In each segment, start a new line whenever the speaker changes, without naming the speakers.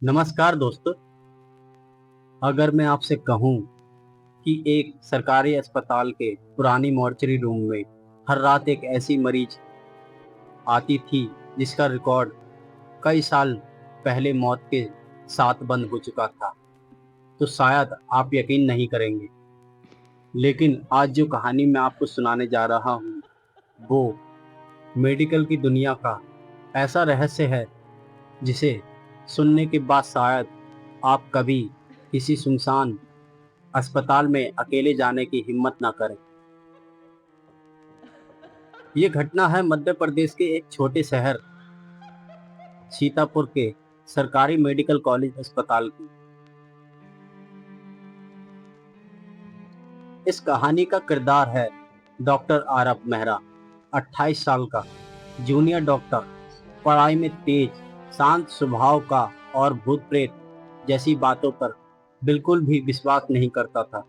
नमस्कार दोस्तों। अगर मैं आपसे कहूं कि एक सरकारी अस्पताल के पुरानी मॉर्चरी रूम में हर रात एक ऐसी मरीज आती थी जिसका रिकॉर्ड कई साल पहले मौत के साथ बंद हो चुका था, तो शायद आप यकीन नहीं करेंगे। लेकिन आज जो कहानी मैं आपको सुनाने जा रहा हूं वो मेडिकल की दुनिया का ऐसा रहस्य है जिसे सुनने के बाद शायद आप कभी किसी सुनसान अस्पताल में अकेले जाने की हिम्मत ना करें। ये घटना है मध्य प्रदेश के एक छोटे शहर सीतापुर के सरकारी मेडिकल कॉलेज अस्पताल की। इस कहानी का किरदार है डॉक्टर आरब मेहरा, 28 साल का जूनियर डॉक्टर, पढ़ाई में तेज, शांत स्वभाव का और भूत प्रेत जैसी बातों पर बिल्कुल भी विश्वास नहीं करता था।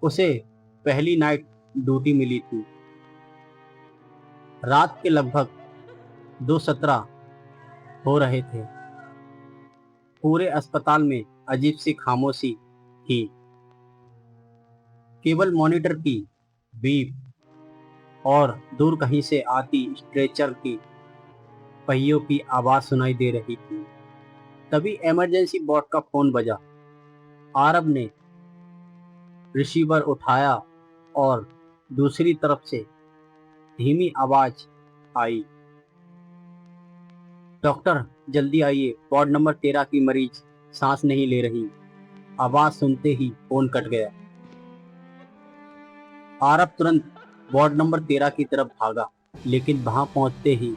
उसे पहली नाइट ड्यूटी मिली थी। रात के लगभग 2:17 हो रहे थे। पूरे अस्पताल में अजीब सी खामोशी थी। केवल मॉनिटर की बीप और दूर कहीं से आती स्ट्रेचर की पहियों की आवाज सुनाई दे रही थी। तभी इमरजेंसी बोर्ड का फोन बजा। आरब ने रिसीवर उठाया और दूसरी तरफ से धीमी आवाज आई, डॉक्टर जल्दी आइए, वार्ड नंबर 13 की मरीज सांस नहीं ले रही। आवाज सुनते ही फोन कट गया। आरब तुरंत वार्ड नंबर 13 की तरफ भागा, लेकिन वहां पहुंचते ही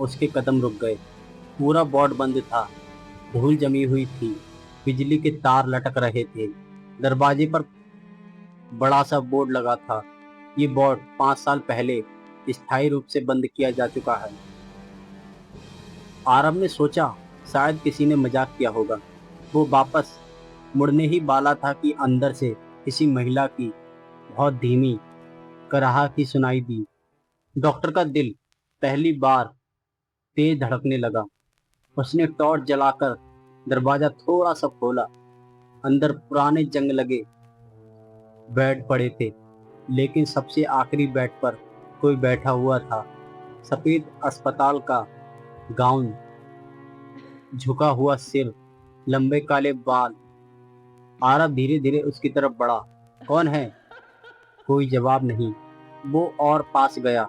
उसके कदम रुक गए। पूरा वार्ड बंद था, धूल जमी हुई थी, बिजली के तार लटक रहे थे। दरवाजे पर बड़ा सा बोर्ड लगा था, ये वार्ड 5 साल पहले स्थायी रूप से बंद किया जा चुका है। आरब ने सोचा शायद किसी ने मजाक किया होगा। वो वापस मुड़ने ही वाला था कि अंदर से किसी महिला की बहुत धीमी कराहती सुनाई दी। डॉक्टर का दिल पहली बार तेज धड़कने लगा। उसने टॉर्च जलाकर दरवाजा थोड़ा सा खोला। अंदर पुराने जंग लगे बेड पड़े थे, लेकिन सबसे आखिरी बेड पर कोई बैठा हुआ था। सफेद अस्पताल का गाउन, झुका हुआ सिर, लंबे काले बाल। आरब धीरे धीरे उसकी तरफ बढ़ा। कौन है? कोई जवाब नहीं। वो और पास गया।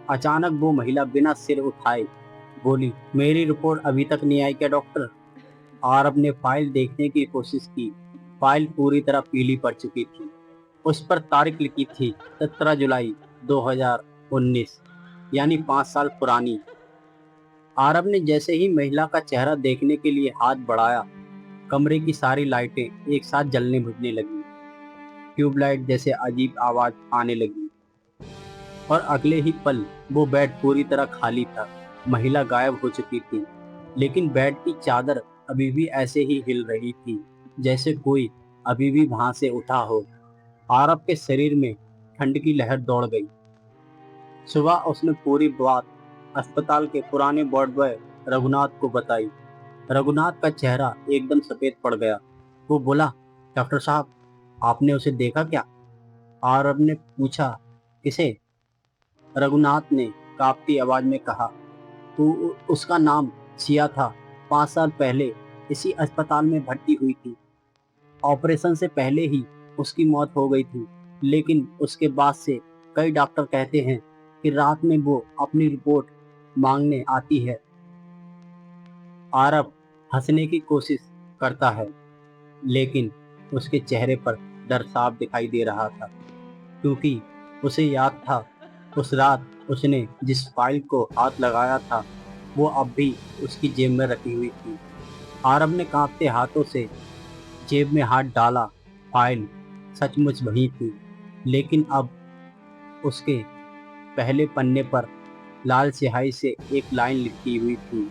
अचानक वो महिला बिना सिर उठाए बोली, मेरी रिपोर्ट अभी तक नहीं आई क्या डॉक्टर? आरब ने फाइल देखने की कोशिश की। फाइल पूरी तरह पीली पड़ चुकी थी। उस पर तारीख लिखी थी 17 जुलाई 2019, यानी 5 साल पुरानी। आरब ने जैसे ही महिला का चेहरा देखने के लिए हाथ बढ़ाया, कमरे की सारी लाइटें एक साथ जलने बुझने लगी। ट्यूबलाइट जैसे अजीब आवाज आने लगी और अगले ही पल वो बेड पूरी तरह खाली था। महिला गायब हो चुकी थी, लेकिन बेड की चादर अभी भी ऐसे ही हिल रही थी जैसे कोई अभी भी वहां से उठा हो। आरब के शरीर में ठंड की लहर दौड़ गई। सुबह उसने पूरी बात अस्पताल के पुराने वार्ड बॉय रघुनाथ को बताई। रघुनाथ का चेहरा एकदम सफेद पड़ गया। वो बोला, डॉक्टर साहब, आपने उसे देखा क्या? आरब ने पूछा। किसे? रघुनाथ ने कांपती आवाज में कहा, उसका नाम सिया था। 5 साल पहले इसी अस्पताल में भर्ती हुई थी। ऑपरेशन से पहले ही उसकी मौत हो गई थी, लेकिन उसके बाद से कई डॉक्टर कहते हैं कि रात में वो अपनी रिपोर्ट मांगने आती है। आरब हंसने की कोशिश करता है, लेकिन उसके चेहरे पर डर साफ दिखाई दे रहा था, क्योंकि उसे याद था उस रात उसने जिस फाइल को हाथ लगाया था वो अब भी उसकी जेब में रखी हुई थी। आरब ने कांपते हाथों से जेब में हाथ डाला। फाइल सचमुच वही थी, लेकिन अब उसके पहले पन्ने पर लाल स्याही से एक लाइन लिखी हुई थी,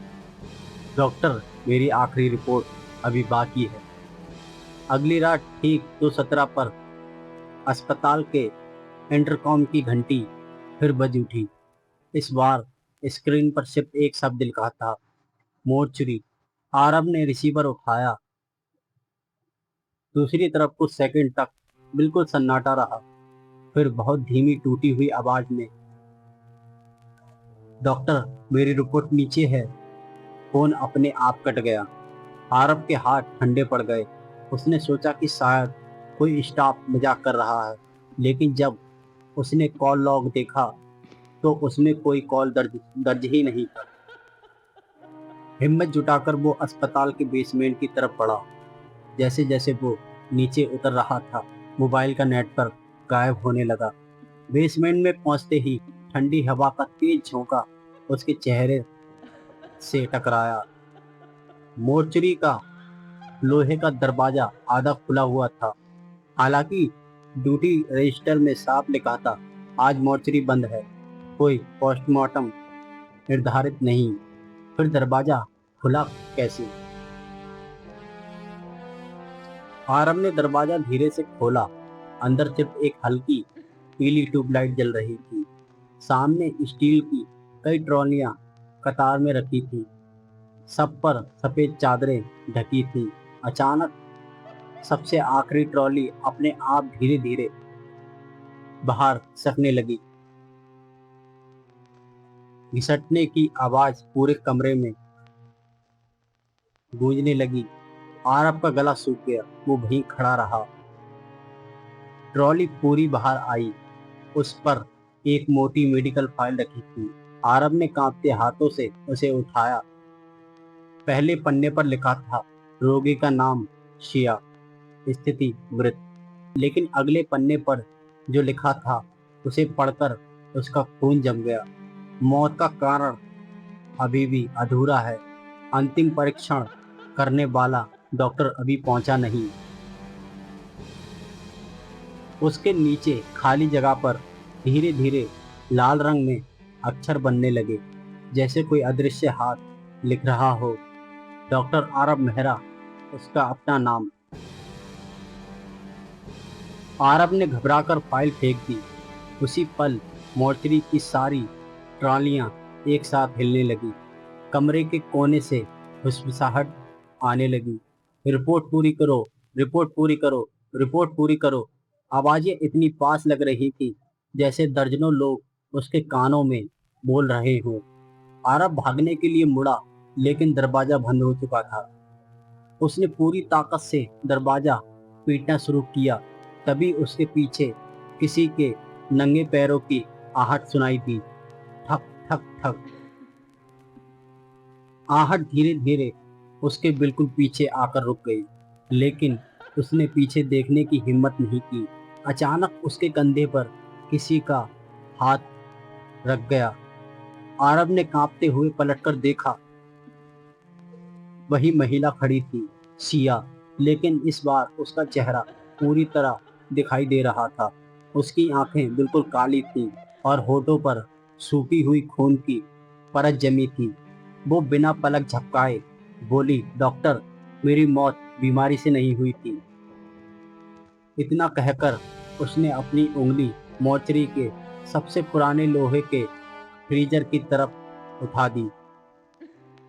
डॉक्टर, मेरी आखिरी रिपोर्ट अभी बाकी है। अगली रात ठीक 2:17 पर अस्पताल के इंटरकॉम की घंटी फिर बज उठी। इस बार स्क्रीन पर सिर्फ एक शब्द लिखा था, मोर्चरी। आरब ने रिसीवर उठाया। दूसरी तरफ कुछ सेकंड तक बिल्कुल सन्नाटा रहा। फिर बहुत धीमी टूटी हुई आवाज में, डॉक्टर, मेरी रिपोर्ट नीचे है। फोन अपने आप कट गया। आरब के हाथ ठंडे पड़ गए। उसने सोचा कि शायद कोई स्टाफ मजाक कर रहा है, लेकिन जब उसने कॉल लॉग देखा तो उसमें कोई कॉल दर्ज दर्ज ही नहीं था। हिम्मत जुटाकर वो अस्पताल के बेसमेंट की तरफ बढ़ा। जैसे जैसे वो नीचे उतर रहा था, मोबाइल का नेटवर्क गायब होने लगा। बेसमेंट में पहुंचते ही ठंडी हवा का तेज झोंका उसके चेहरे से टकराया। मोर्चरी का लोहे का दरवाजा आधा खुला हुआ था। हालांकि ड्यूटी रजिस्टर में साफ लिखा था, आज मोर्चरी बंद है, कोई पोस्टमार्टम निर्धारित नहीं। फिर दरवाजा खुला कैसे? आरब ने दरवाजा धीरे से खोला। अंदर सिर्फ एक हल्की पीली ट्यूबलाइट जल रही थी। सामने स्टील की कई ट्रॉलियां कतार में रखी थी। सब पर सफेद चादरें ढकी थी। अचानक सबसे आखिरी ट्रॉली अपने आप धीरे धीरे बाहर सकने लगी। घिसटने की आवाज पूरे कमरे में गूंजने लगी। आरब का गला सूख गया। वो वहीं खड़ा रहा। ट्रॉली पूरी बाहर आई। उस पर एक मोटी मेडिकल फाइल रखी थी। आरब ने कांपते हाथों से उसे उठाया। पहले पन्ने पर लिखा था, रोगी का नाम शिया, स्थिति मृत। लेकिन अगले पन्ने पर जो लिखा था, उसे पढ़कर उसका खून जम गया। मौत का कारण अभी भी अधूरा है। अंतिम परीक्षण करने वाला डॉक्टर अभी पहुंचा नहीं। उसके नीचे खाली जगह पर धीरे धीरे लाल रंग में अक्षर बनने लगे, जैसे कोई अदृश्य हाथ लिख रहा हो, डॉक्टर आरब मेहरा, उसका अपना नाम। आरब ने घबराकर फाइल फेंक दी। उसी पल मोर्चरी की सारी ट्रालियां एक साथ हिलने लगी। कमरे के कोने से फुसफुसाहट आने लगी, रिपोर्ट पूरी करो, रिपोर्ट पूरी करो, रिपोर्ट पूरी करो। आवाजें इतनी पास लग रही थी जैसे दर्जनों लोग उसके कानों में बोल रहे हों। आरब भागने के लिए मुड़ा, लेकिन दरवाजा बंद हो चुका था। उसने पूरी ताकत से दरवाजा पीटना शुरू किया। तभी उसके पीछे किसी के नंगे पैरों की आहट सुनाई दी, ठक ठक ठक। आहट धीरे धीरे उसके बिल्कुल पीछे आकर रुक गई, लेकिन उसने पीछे देखने की हिम्मत नहीं की। अचानक उसके कंधे पर किसी का हाथ रख गया। आरब ने कांपते हुए पलटकर देखा। वही महिला खड़ी थी, सिया, लेकिन इस बार उसका चेहरा पूरी तरह दिखाई दे रहा था। उसकी आंखें बिल्कुल काली थीं और होठों पर सूखी हुई खून की परत जमी थी। वो बिना पलक झपकाए बोली, डॉक्टर, मेरी मौत बीमारी से नहीं हुई थी। इतना कहकर उसने अपनी उंगली मोर्चरी के सबसे पुराने लोहे के फ्रीजर की तरफ उठा दी।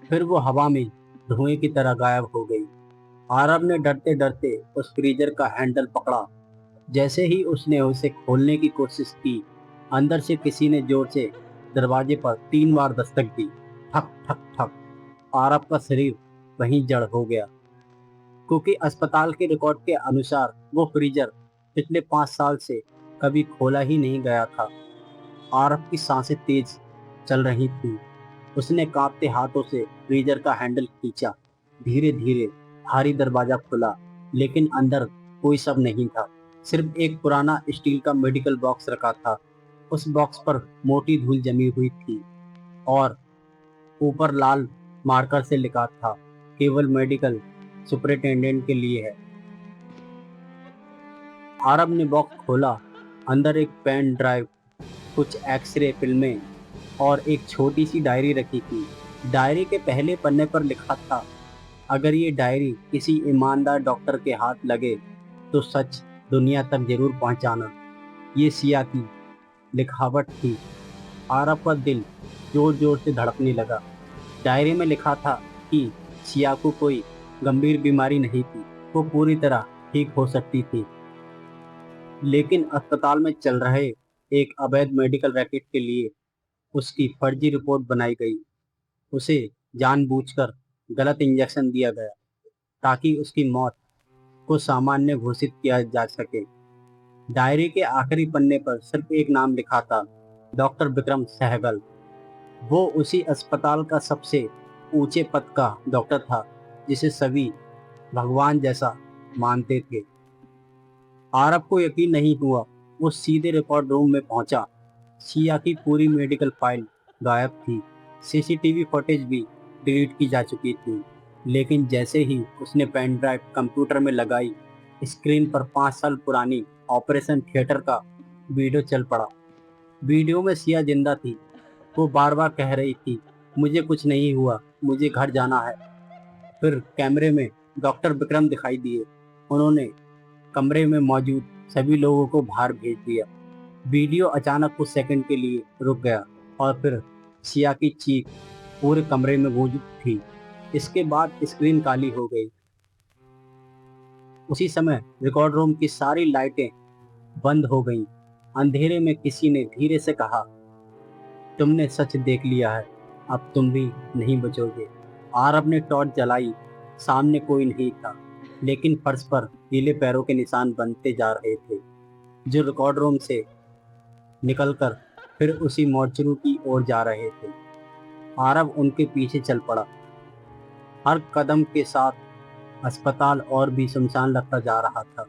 फिर वो हवा में धुएं की तरह गायब हो गई। आरब ने डरते डरते उस फ्रीजर का हैंडल पकड़ा। जैसे ही उसने उसे खोलने की कोशिश की, अंदर से किसी ने जोर से दरवाजे पर 3 बार दस्तक दी। ठक ठक ठक। आरब का शरीर वहीं जड़ हो गया, क्योंकि अस्पताल के रिकॉर्ड के अनुसार वो फ्रीजर पिछले 5 साल से कभी खोला ही नहीं गया था। आरब की सांसें तेज चल रही थी। उसने कांपते हाथों से फ्रीजर का हैंडल खींचा। धीरे धीरे भारी दरवाजा खुला, लेकिन अंदर कोई शव नहीं था। सिर्फ एक पुराना स्टील का मेडिकल बॉक्स रखा था। उस बॉक्स पर मोटी धूल जमी हुई थी और ऊपर लाल मार्कर से लिखा था, केवल मेडिकल सुपरिटेंडेंट के लिए है। आरब ने बॉक्स खोला। अंदर एक पेन ड्राइव, कुछ एक्सरे फिल्में और एक छोटी सी डायरी रखी थी। डायरी के पहले पन्ने पर लिखा था, अगर ये डायरी किसी ईमानदार डॉक्टर के हाथ लगे तो सच दुनिया तक जरूर पहुंचाना। ये सिया की लिखावट थी। आरब का दिल जोर जोर से धड़कने लगा। डायरी में लिखा था कि सिया को कोई गंभीर बीमारी नहीं थी, वो पूरी तरह ठीक हो सकती थी। लेकिन अस्पताल में चल रहे एक अवैध मेडिकल रैकेट के लिए उसकी फर्जी रिपोर्ट बनाई गई। उसे जानबूझकर गलत इंजेक्शन दिया गया ताकि उसकी मौत को सामान्य घोषित किया जा सके। डायरी के आखिरी पन्ने पर सिर्फ एक नाम लिखा था, डॉक्टर विक्रम सहगल। वो उसी अस्पताल का सबसे ऊंचे पद का डॉक्टर था जिसे सभी भगवान जैसा मानते थे। आरब को यकीन नहीं हुआ। वो सीधे रिकॉर्ड रूम में पहुंचा। सिया की पूरी मेडिकल फाइल गायब थी। सीसीटीवी फुटेज भी डिलीट की जा चुकी थी। लेकिन जैसे ही उसने पेन ड्राइव कंप्यूटर में लगाई, स्क्रीन पर 5 साल पुरानी ऑपरेशन थिएटर का वीडियो चल पड़ा। वीडियो में सिया जिंदा थी। वो बार बार कह रही थी, मुझे कुछ नहीं हुआ, मुझे घर जाना है। फिर कैमरे में डॉक्टर विक्रम दिखाई दिए। उन्होंने कमरे में मौजूद सभी लोगों को बाहर भेज दिया। वीडियो अचानक कुछ सेकंड के लिए रुक गया और फिर सिया की चीख पूरे कमरे में गूंज थी। इसके बाद स्क्रीन काली हो गई। उसी समय रिकॉर्ड रूम की सारी लाइटें बंद हो गईं। अंधेरे में किसी ने धीरे से कहा, तुमने सच देख लिया है, अब तुम भी नहीं बचोगे। आरब ने टॉर्च जलाई। सामने कोई नहीं था, लेकिन फर्श पर गीले पैरों के निशान बनते जा रहे थे, जो रिकॉर्ड रूम से निकलकर फिर उसी मॉर्चरी की ओर जा रहे थे। आरब उनके पीछे चल पड़ा। हर कदम के साथ अस्पताल और भी सुनसान लगता जा रहा था।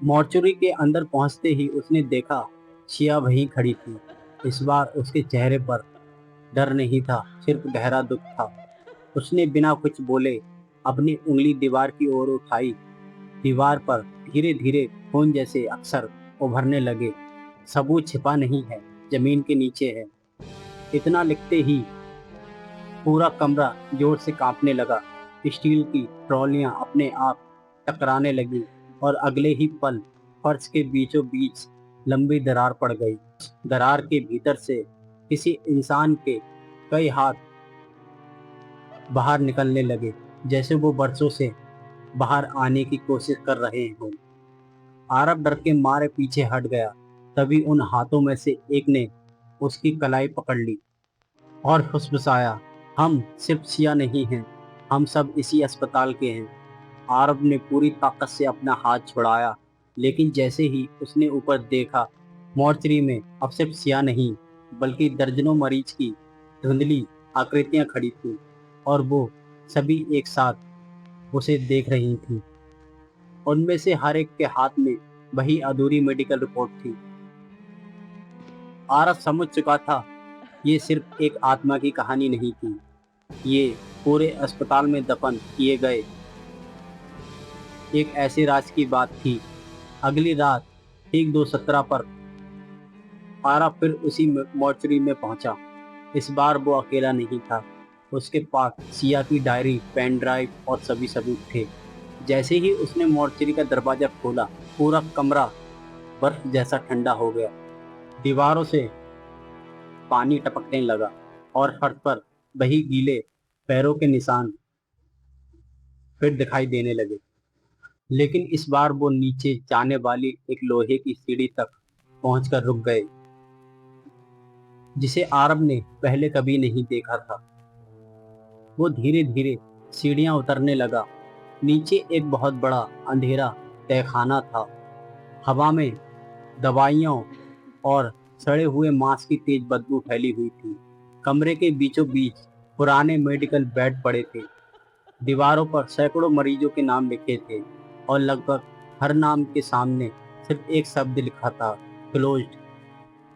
मॉर्चरी के अंदर पहुंचते ही उसने देखा शिया वहीं खड़ी थी। इस बार उसके चेहरे पर डर नहीं था, सिर्फ गहरा दुख था। उसने बिना कुछ बोले अपनी उंगली दीवार की ओर उठाई। दीवार पर धीरे धीरे खून जैसे अक्षर उभरने लगे। सबूत छिपा नहीं है, जमीन के नीचे है। इतना लिखते ही पूरा कमरा जोर से कांपने लगा। स्टील की ट्रॉलियां अपने आप टकराने लगी और अगले ही पल फर्श के बीचों बीच लंबी दरार पड़ गई। दरार के भीतर से किसी इंसान के कई हाथ बाहर निकलने लगे, जैसे वो बरसों से बाहर आने की कोशिश कर रहे हों। आरब डर के मारे पीछे हट गया। तभी उन हाथों में से एक ने उसकी कलाई पकड़ ली और फुसफुसाया, हम सिर्फ सिया नहीं हैं, हम सब इसी अस्पताल के हैं। आरब ने पूरी ताकत से अपना हाथ छुड़ाया, लेकिन जैसे ही उसने ऊपर देखा, मॉर्चरी में अब सिर्फ सिया नहीं बल्कि दर्जनों मरीज की धुंधली आकृतियां खड़ी थी और वो सभी एक साथ उसे देख रही थी। उनमें से हर एक के हाथ में वही अधूरी मेडिकल रिपोर्ट थी। आरब समझ चुका था, ये सिर्फ एक आत्मा की कहानी नहीं थी, ये पूरे अस्पताल में दफन किए गए एक ऐसे राज की बात थी। अगली रात ठीक 2:17 पर आरब फिर उसी मॉर्चरी में पहुंचा। इस बार वो अकेला नहीं था। उसके पास सिया की डायरी, पेन ड्राइव और सभी सबूत थे। जैसे ही उसने मॉर्चरी का दरवाजा खोला, पूरा कमरा बर्फ जैसा ठंडा हो गया। दीवारों से पानी टपकने लगा और फर्श पर वही गीले पैरों के निशान फिर दिखाई देने लगे। लेकिन इस बार वो नीचे जाने वाली एक लोहे की सीढ़ी तक पहुंचकर रुक गए, जिसे आरब ने पहले कभी नहीं देखा था। वो धीरे धीरे सीढ़ियां उतरने लगा। नीचे एक बहुत बड़ा अंधेरा तहखाना था। हवा में दवाइयों और सड़े हुए मांस की तेज बदबू फैली हुई थी। कमरे के बीचों बीच पुराने मेडिकल बेड पड़े थे। दीवारों पर सैकड़ों मरीजों के नाम लिखे थे और लगभग हर नाम के सामने सिर्फ एक शब्द लिखा था, क्लोज्ड।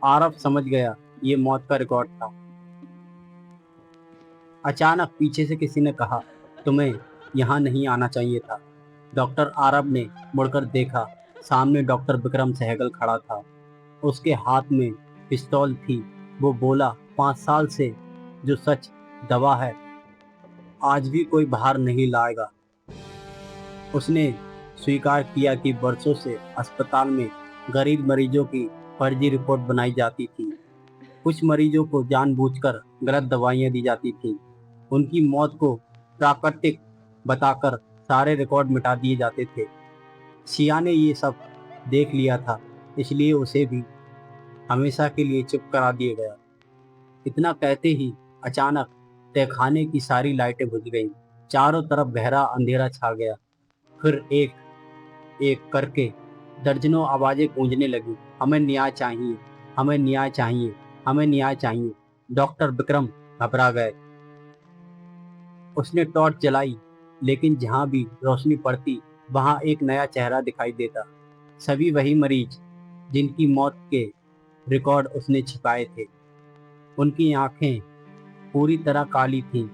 आरब समझ गया, ये मौत का रिकॉर्ड था। अचानक पीछे से किसी ने कहा, तुम्हें यहाँ नहीं आना चाहिए था। डॉक्टर आरब ने मुड़कर देखा। सामने डॉक्टर विक्रम सहगल खड़ा था। उसके हाथ में पिस्तौल थी। वो बोला, 5 साल से जो सच दबा है, आज भी कोई बाहर नहीं लाएगा। उसने स्वीकार किया कि बरसों से अस्पताल में गरीब मरीजों की फर्जी रिपोर्ट बनाई जाती थी। कुछ मरीजों को जानबूझकर गलत दवाइयां दी जाती थीं। उनकी मौत को प्राकृतिक बताकर सारे रिकॉर्ड मिटा दिए जाते थे। सिया ने ये सब देख लिया था, इसलिए उसे भी हमेशा के लिए चुप करा दिया गया। इतना कहते ही अचानक तहखाने की सारी लाइटें बुझ गईं। चारों तरफ गहरा अंधेरा छा गया। फिर एक एक करके दर्जनों आवाजें गूंजने लगी, हमें न्याय चाहिए, हमें न्याय चाहिए, हमें न्याय चाहिए। डॉक्टर विक्रम घबरा गए। उसने टॉर्च जलाई, लेकिन जहां भी रोशनी पड़ती वहां एक नया चेहरा दिखाई देता। सभी वही मरीज जिनकी मौत के रिकॉर्ड उसने छिपाए थे। उनकी आंखें पूरी तरह काली थीं,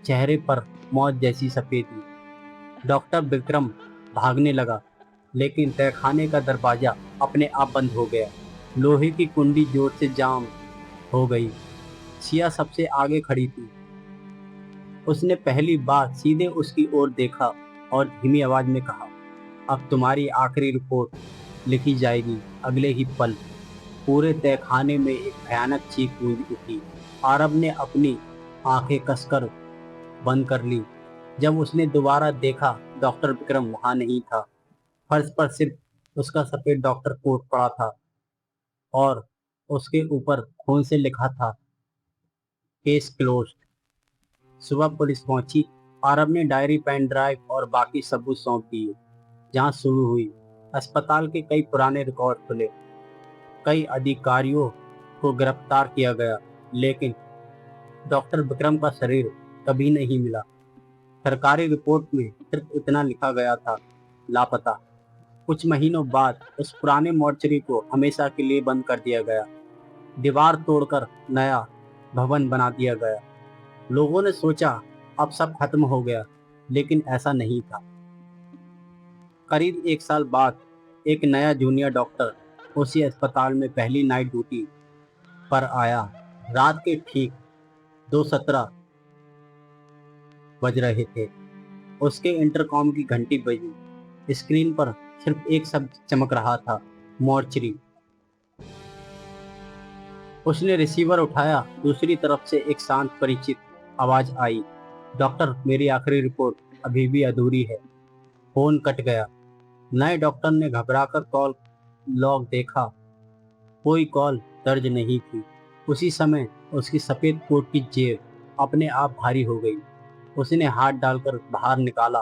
चेहरे पर मौत जैसी सफेदी। डॉक्टर विक्रम भागने लगा, लेकिन तहखाने का दरवाजा अपने आप बंद हो गया। लोहे की कुंडी जोर से जाम हो गई। सिया सबसे आगे खड़ी थी। उसने पहली बार सीधे उसकी ओर देखा और धीमी आवाज में कहा, अब तुम्हारी आखिरी रिपोर्ट लिखी जाएगी। अगले ही पल पूरे तहखाने में एक भयानक चीख गूंज उठी। आरब ने अपनी आंखें कसकर बंद कर ली। जब उसने दोबारा देखा, डॉक्टर विक्रम वहां नहीं था। फर्श पर सिर्फ उसका सफेद डॉक्टर कोट पड़ा था और उसके ऊपर खून से लिखा था, केस क्लोज्ड। सुबह पुलिस पहुंची। आरब ने डायरी, पेन ड्राइव और बाकी सबूत सौंप दिए। जांच शुरू हुई। अस्पताल के कई पुराने रिकॉर्ड खुले। कई अधिकारियों को गिरफ्तार किया गया, लेकिन डॉक्टर विक्रम का शरीर कभी नहीं मिला। सरकारी रिपोर्ट में सिर्फ इतना लिखा गया था, लापता। कुछ महीनों बाद उस पुराने मॉर्चरी को हमेशा के लिए बंद कर दिया गया। दीवार तोड़कर नया भवन बना दिया गया। लोगों ने सोचा अब सब खत्म हो गया, लेकिन ऐसा नहीं था। करीब एक साल बाद एक नया जूनियर डॉक्टर उसी अस्पताल में पहली नाइट ड्यूटी पर आया। रात के ठीक 2:17 बज रहे थे। उसके इंटरकॉम की घंटी बजी। स्क्रीन पर सिर्फ एक शब्द चमक रहा था, मॉर्चरी। उसने रिसीवर उठाया। दूसरी तरफ से एक शांत परिचित आवाज आई, डॉक्टर, मेरी आखिरी रिपोर्ट अभी भी अधूरी है। फोन कट गया। नए डॉक्टर ने घबराकर कॉल लॉग देखा। कोई कॉल दर्ज नहीं थी। उसी समय उसकी सफेद कोट की जेब अपने आप भारी हो गई। उसने हाथ डालकर बाहर निकाला।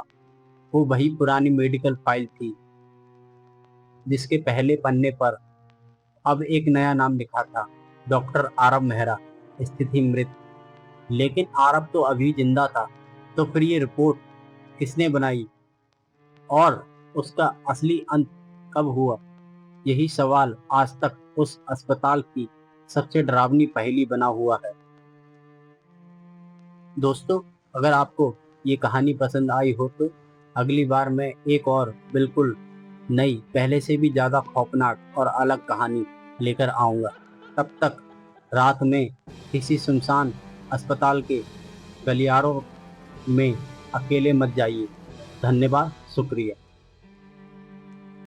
वो वही पुरानी मेडिकल फाइल थी, जिसके पहले पन्ने पर अब एक नया नाम लिखा था, डॉक्टर आरब मेहरा, स्थिति मृत। लेकिन आरब तो अभी जिंदा था। तो फिर ये रिपोर्ट किसने बनाई और उसका असली अंत कब हुआ? यही सवाल आज तक उस अस्पताल की सबसे डरावनी पहेली बना हुआ है। दोस्तों, अगर आपको ये कहानी पसंद आई हो तो अगली बार मैं एक और बिल्कुल नई, पहले से भी ज़्यादा खौफनाक और अलग कहानी लेकर आऊँगा। तब तक रात में किसी सुनसान अस्पताल के गलियारों में अकेले मत जाइए। धन्यवाद, शुक्रिया।